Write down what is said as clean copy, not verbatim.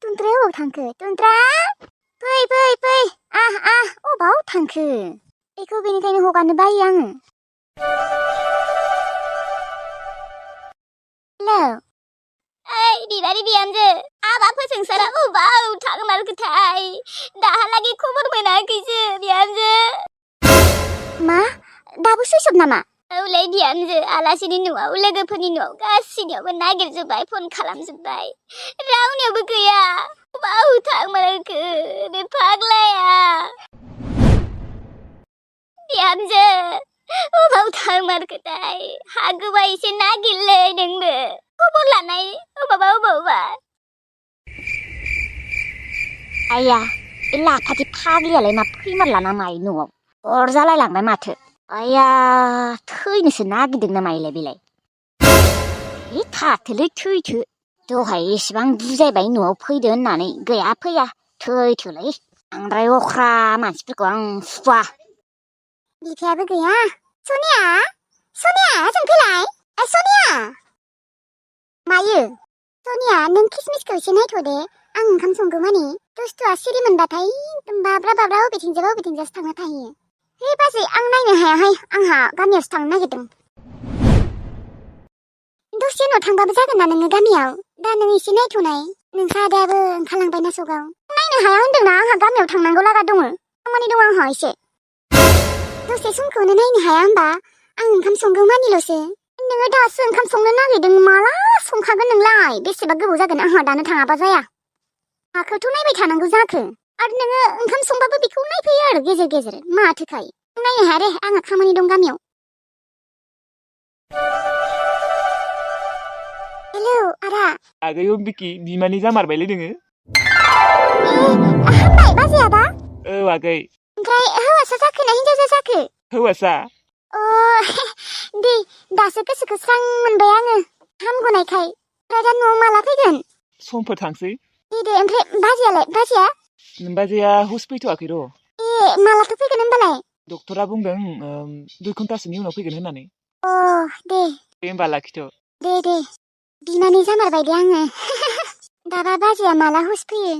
Tuntra अबाव थांखो? Tuntra! फै! अबाव थांखो? बेखौ बेनिखायनो हगारनो बायो आङो। हेलौ? ओइ बिबारि बिहामजो, हाबा फोजोंसारा अबाव थांमारखोथाय? दाहालागै खबर मोनाखैसो बिहामजो। मा? दाबो सुइसअफ नामा? औलै बिहामजो, आलासिनि न'आव, लोगोफोरनि न'आव गासिनियावबो नागिरजोब्बाय, फन खालामजोब्बाय। रावनियावबो गैया। अबाव थांमारखो बे फाग्लाया? बिहामजो, अबाव थांमारखोथाय? हागौबा एसे नागिरलै नोंबो। खबर लानाय अबावबा। आया, बे लाफाथि फाग्लियालाय मा फैमारलाना मायो न'आव? अरजालायलांबाय माथो। आया, थैनोसो नागिरदों ना मायोलाय बेलाय? थाथोलै थैथो। दहाय एसेबां बुजायबाय न'आव फैदो होननानै, गैया फैया। थैथोलै। बांद्राय अख्रा मानसिफोरखौ आं सुखुवा। बिफायाबो गैया? सनिया, जों फैलाय। सनिया! मायो? सनिया, नों किसमिसखौ एसे नायथ'दे। आं ओंखाम संगौमानि। दुस्थुआ सिरि मोनबाथाय बाब्रा बबेथिंजासो थांना थायो। हे बाजै, आं नायनो हायाहाय। आंहा गामियावसो थांनो नागिरदों। दसे उनाव थांबाबो जागोन ना नोङो गामियाव? दा नों एसे नायथ'नाय। नोंसा आदायाबो ओंखारलांबायना सकआव। नायनो हाया होनदोंना, आंहा गामियाव थांनांगौ लागा दङ। खामानि दं आंहा एसे। दसे समखौनो नायनो हाया होमबा? आं ओंखाम संगौमानिल'सो। नोङो दासो ओंखाम संनो नागिरदों, माला संखागोन नोंलाय? बेसेबा गोबाव जागोन, आंहा दानो थाङाबा जाया। माखौथ' नायबाय थानांगौ जाखो? आरो नोङो ओंखाम संबाबो बेखौ नायफैयो आरो गेजेर माथोखाय? नायनो हाया दे, आंहा खामानि दं गामियाव। हेलौ आदा। आगै अम्बिकी, बिमानि जामारबायलै नोङो। हामबाय बाजै आदा? औ आगै। ओमफ्राय हौवासा जाखो ना हिनजावसा जाखो? हौवासा। दे, दासो गोसोखौ स्रां मोनबाय आङो हामगनायखाय। ओमफ्राय दा न'आव माला फैगोन? समफोर थांसै। दे, ओमफ्राय बाजैया? बाजैया हुस फैथ'वाखै र'। मालाथो फैगोन होनबालाय? डक्टरा बुंदों 2 घन्टासोनि उनाव फैगोन होननानै। दे होमबा लाखिथ'। दे, बिमानि जामारबाय दे आङो। दाबा बाजैया माला हुस फैयो?